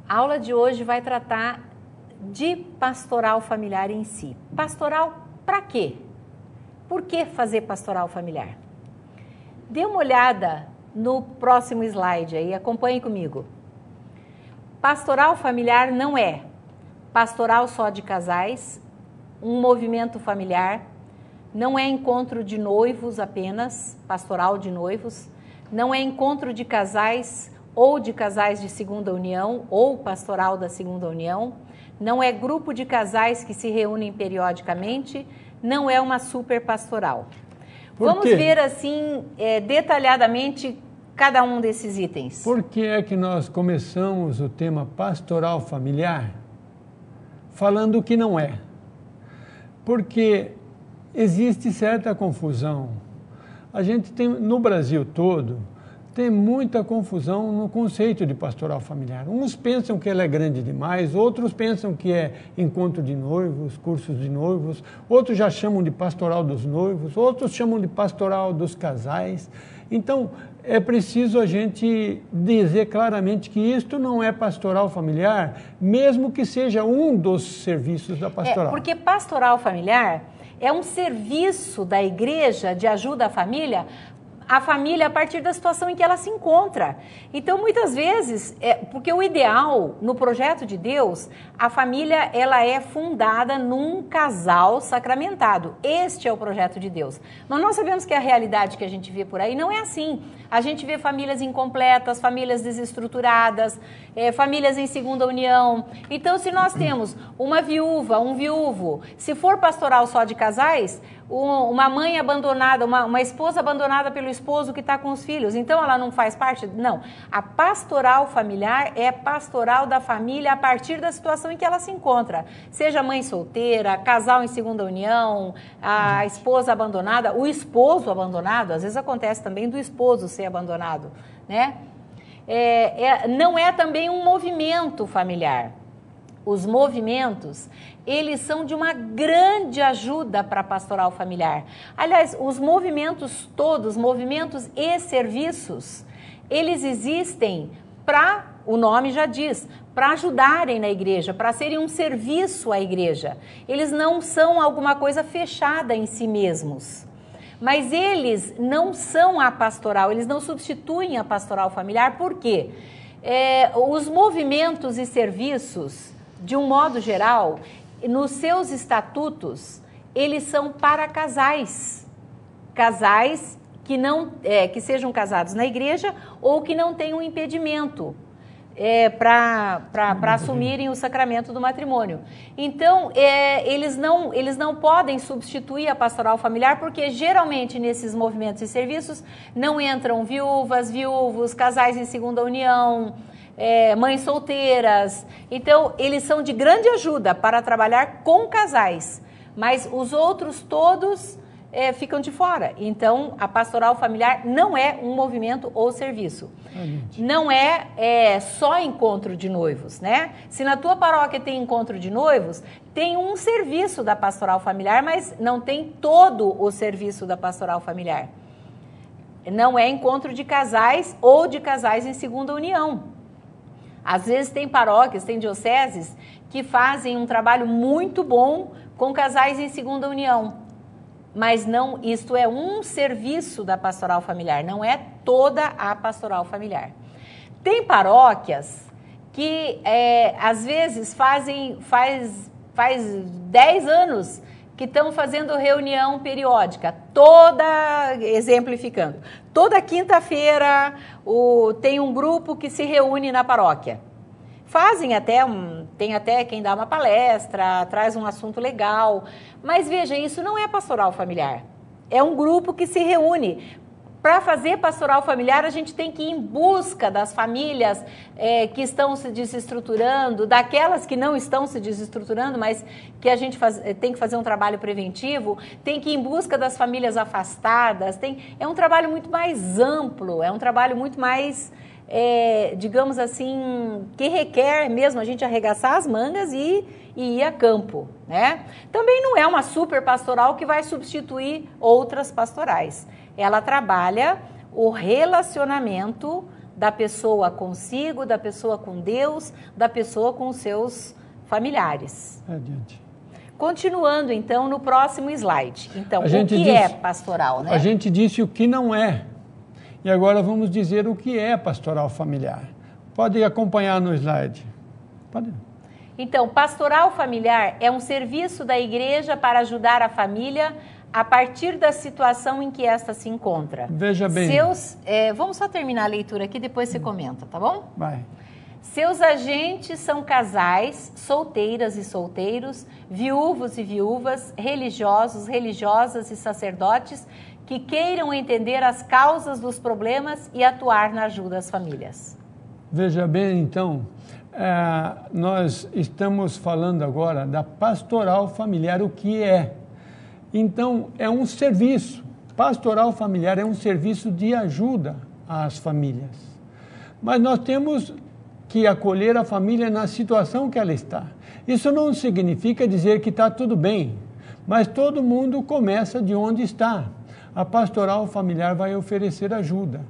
A aula de hoje vai tratar de pastoral familiar em si. Pastoral para quê? Por que fazer pastoral familiar? Dê uma olhada no próximo slide aí, acompanhe comigo. Pastoral familiar não é pastoral só de casais, um movimento familiar, não é encontro de noivos apenas, pastoral de noivos, não é encontro de casais ou de casais de segunda união ou pastoral da segunda união, não é grupo de casais que se reúnem periodicamente, não é uma super pastoral. Vamos ver assim detalhadamente cada um desses itens. Por que é que nós começamos o tema pastoral familiar falando que não é? Porque existe certa confusão. A gente tem, no Brasil todo, tem muita confusão no conceito de pastoral familiar. Uns pensam que ela é grande demais, outros pensam que é encontro de noivos, cursos de noivos, outros já chamam de pastoral dos noivos, outros chamam de pastoral dos casais. Então, é preciso a gente dizer claramente que isto não é pastoral familiar, mesmo que seja um dos serviços da pastoral. Porque pastoral familiar é um serviço da igreja de ajuda à família a partir da situação em que ela se encontra. Então, muitas vezes, porque o ideal, no projeto de Deus, a família ela é fundada num casal sacramentado. Este é o projeto de Deus. Mas nós sabemos que a realidade que a gente vê por aí não é assim. A gente vê famílias incompletas, famílias desestruturadas, famílias em segunda união. Então, se nós temos uma viúva, um viúvo, se for pastoral só de casais, uma mãe abandonada, uma esposa abandonada pelo esposo que está com os filhos, então ela não faz parte? Não. A pastoral familiar é pastoral da família a partir da situação em que ela se encontra. Seja mãe solteira, casal em segunda união, a esposa abandonada, o esposo abandonado, às vezes acontece também do esposo ser abandonado, né? Não é também um movimento familiar. Os movimentos, eles são de uma grande ajuda para a pastoral familiar. Aliás, os movimentos todos, movimentos e serviços, eles existem para, o nome já diz, para ajudarem na igreja, para serem um serviço à igreja. Eles não são alguma coisa fechada em si mesmos. Mas eles não são a pastoral, eles não substituem a pastoral familiar. Por quê? Os movimentos e serviços, de um modo geral, nos seus estatutos, eles são para casais. Casais que, que sejam casados na igreja ou que não tenham impedimento para assumirem o sacramento do matrimônio. Então, eles não podem substituir a pastoral familiar, porque geralmente nesses movimentos e serviços não entram viúvas, viúvos, casais em segunda união, mães solteiras. Então, eles são de grande ajuda para trabalhar com casais, mas os outros todos ficam de fora. Então, a pastoral familiar não é um movimento ou serviço. Não é só encontro de noivos, né? Se na tua paróquia tem encontro de noivos, tem um serviço da pastoral familiar, mas não tem todo o serviço da pastoral familiar. Não é encontro de casais ou de casais em segunda união. Às vezes tem paróquias, tem dioceses que fazem um trabalho muito bom com casais em segunda união. Mas não, isto é um serviço da pastoral familiar, não é toda a pastoral familiar. Tem paróquias que às vezes faz 10 anos que estão fazendo reunião periódica, exemplificando, toda quinta-feira tem um grupo que se reúne na paróquia. Fazem tem até quem dá uma palestra, traz um assunto legal, mas veja, isso não é pastoral familiar, é um grupo que se reúne. Para fazer pastoral familiar, a gente tem que ir em busca das famílias que estão se desestruturando, daquelas que não estão se desestruturando, mas que a gente tem que fazer um trabalho preventivo, tem que ir em busca das famílias afastadas. É um trabalho muito mais amplo, é um trabalho muito mais, digamos assim, que requer mesmo a gente arregaçar as mangas e ir a campo, né? Também não é uma super pastoral que vai substituir outras pastorais. Ela trabalha o relacionamento da pessoa consigo, da pessoa com Deus, da pessoa com os seus familiares. Adiante. Continuando, então, no próximo slide. Então, o que é pastoral, né? A gente disse o que não é. E agora vamos dizer o que é pastoral familiar. Pode acompanhar no slide. Pode. Então, pastoral familiar é um serviço da igreja para ajudar a família a partir da situação em que esta se encontra. Veja bem. Vamos só terminar a leitura aqui, depois você comenta, tá bom? Vai. Seus agentes são casais, solteiras e solteiros, viúvos e viúvas, religiosos, religiosas e sacerdotes que queiram entender as causas dos problemas e atuar na ajuda às famílias. Veja bem, então, nós estamos falando agora da pastoral familiar, o que é. Então, é um serviço. Pastoral familiar é um serviço de ajuda às famílias. Mas nós temos que acolher a família na situação que ela está. Isso não significa dizer que está tudo bem, mas todo mundo começa de onde está. A pastoral familiar vai oferecer ajuda.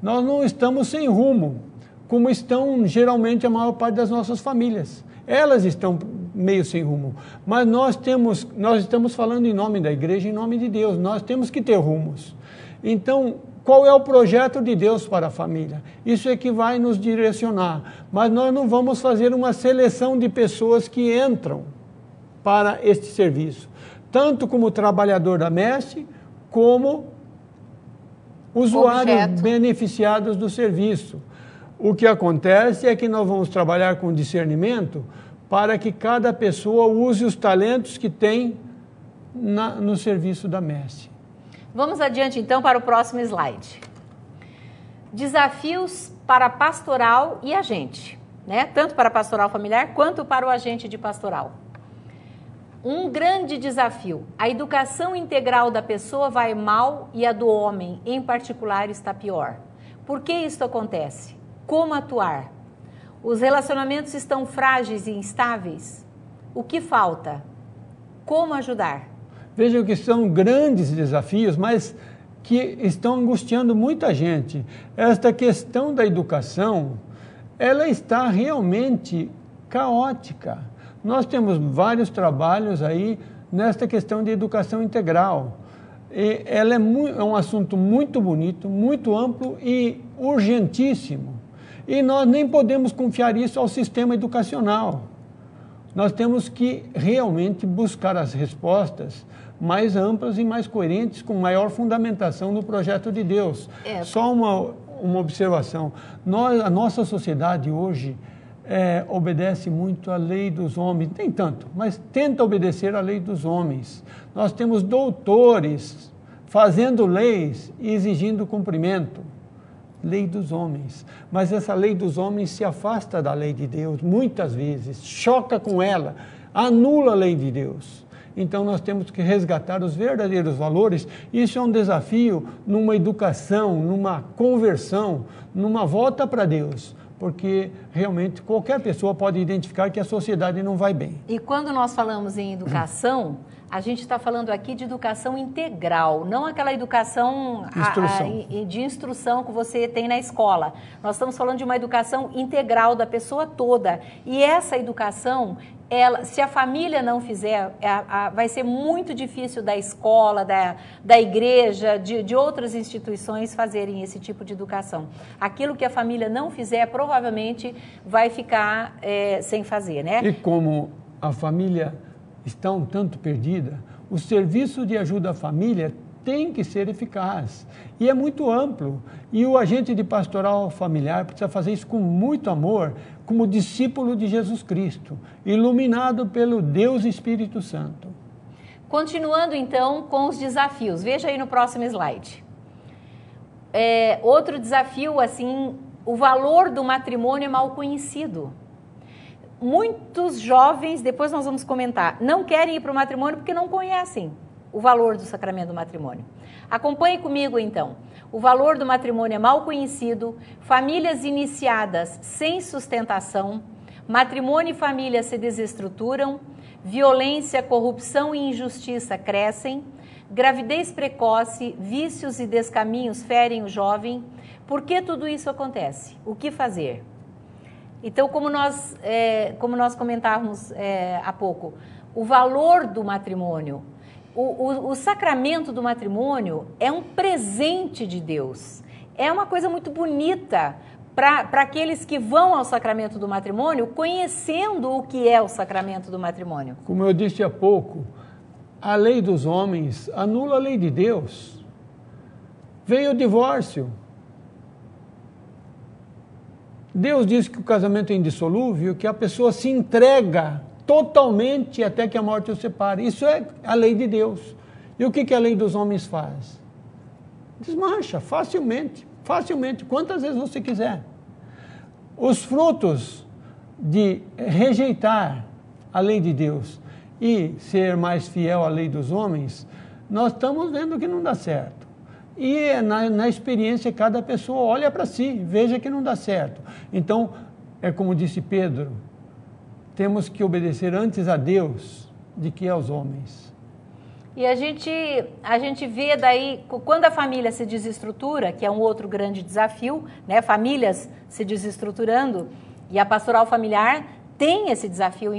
Nós não estamos sem rumo, como estão geralmente a maior parte das nossas famílias. Elas estão meio sem rumo, mas nós estamos falando em nome da igreja, em nome de Deus. Nós temos que ter rumos. Então, qual é o projeto de Deus para a família? Isso é que vai nos direcionar. Mas nós não vamos fazer uma seleção de pessoas que entram para este serviço, tanto como trabalhador da messe, como usuários beneficiados do serviço. O que acontece é que nós vamos trabalhar com discernimento para que cada pessoa use os talentos que tem no serviço da messe. Vamos adiante, então, para o próximo slide. Desafios para pastoral e agente, né? Tanto para a pastoral familiar quanto para o agente de pastoral. Um grande desafio. A educação integral da pessoa vai mal e a do homem, em particular, está pior. Por que isso acontece? Como atuar? Os relacionamentos estão frágeis e instáveis? O que falta? Como ajudar? Vejam que são grandes desafios, mas que estão angustiando muita gente. Esta questão da educação, ela está realmente caótica. Nós temos vários trabalhos aí nesta questão de educação integral. E ela é um assunto muito bonito, muito amplo e urgentíssimo. E nós nem podemos confiar isso ao sistema educacional. Nós temos que realmente buscar as respostas mais amplas e mais coerentes, com maior fundamentação no projeto de Deus. Só uma observação. A nossa sociedade hoje obedece muito à lei dos homens, nem tanto, mas tenta obedecer à lei dos homens. Nós temos doutores fazendo leis e exigindo cumprimento. Lei dos homens. Mas essa lei dos homens se afasta da lei de Deus, muitas vezes, choca com ela, anula a lei de Deus. Então nós temos que resgatar os verdadeiros valores. Isso é um desafio numa educação, numa conversão, numa volta para Deus. Porque realmente qualquer pessoa pode identificar que a sociedade não vai bem. E quando nós falamos em educação, a gente está falando aqui de educação integral, não aquela educação de instrução que você tem na escola. Nós estamos falando de uma educação integral da pessoa toda. E essa educação, se a família não fizer, vai ser muito difícil da escola, da igreja, de outras instituições fazerem esse tipo de educação. Aquilo que a família não fizer, provavelmente vai ficar sem fazer, né? E como a família está um tanto perdida, o serviço de ajuda à família tem que ser eficaz. E é muito amplo. E o agente de pastoral familiar precisa fazer isso com muito amor, como discípulo de Jesus Cristo, iluminado pelo Deus Espírito Santo. Continuando, então, com os desafios. Veja aí no próximo slide. Outro desafio, assim, o valor do matrimônio é mal conhecido. Muitos jovens, depois nós vamos comentar, não querem ir para o matrimônio porque não conhecem o valor do sacramento do matrimônio. Acompanhe comigo, então. O valor do matrimônio é mal conhecido, famílias iniciadas sem sustentação, matrimônio e família se desestruturam, violência, corrupção e injustiça crescem, gravidez precoce, vícios e descaminhos ferem o jovem. Por que tudo isso acontece? O que fazer? Então, como nós comentávamos há pouco, o valor do matrimônio, o sacramento do matrimônio é um presente de Deus. É uma coisa muito bonita para aqueles que vão ao sacramento do matrimônio, conhecendo o que é o sacramento do matrimônio. Como eu disse há pouco, a lei dos homens anula a lei de Deus. Veio o divórcio. Deus diz que o casamento é indissolúvel, que a pessoa se entrega totalmente até que a morte o separe. Isso é a lei de Deus. E o que a lei dos homens faz? Desmancha facilmente, quantas vezes você quiser. Os frutos de rejeitar a lei de Deus e ser mais fiel à lei dos homens, nós estamos vendo que não dá certo. E na experiência, cada pessoa olha para si, veja que não dá certo. Então, é como disse Pedro, temos que obedecer antes a Deus do que aos homens. E a gente vê daí, quando a família se desestrutura, que é um outro grande desafio, né? Famílias se desestruturando, e a pastoral familiar tem esse desafio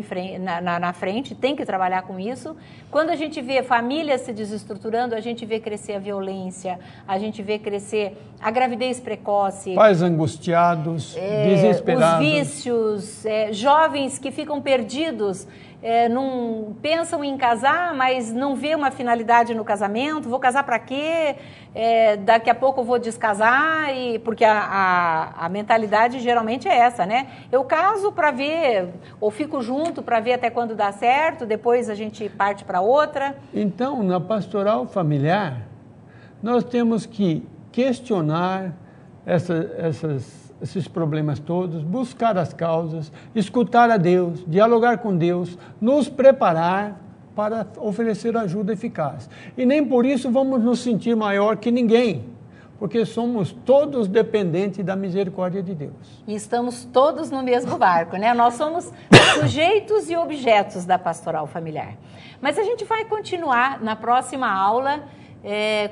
na frente, tem que trabalhar com isso. Quando a gente vê famílias se desestruturando, a gente vê crescer a violência, a gente vê crescer a gravidez precoce. Pais angustiados, desesperados. Os vícios, jovens que ficam perdidos, não pensam em casar, mas não vê uma finalidade no casamento. Vou casar para quê? Daqui a pouco eu vou descasar, porque a mentalidade geralmente é essa, né? Eu caso para ver, ou fico junto para ver até quando dá certo, depois a gente parte para outra. Então, na pastoral familiar, nós temos que questionar esses problemas todos, buscar as causas, escutar a Deus, dialogar com Deus, nos preparar para oferecer ajuda eficaz. E nem por isso vamos nos sentir maior que ninguém, porque somos todos dependentes da misericórdia de Deus. E estamos todos no mesmo barco, né? Nós somos sujeitos e objetos da pastoral familiar. Mas a gente vai continuar na próxima aula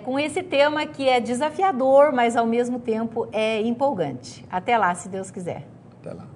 com esse tema que é desafiador, mas ao mesmo tempo é empolgante. Até lá, se Deus quiser. Até lá.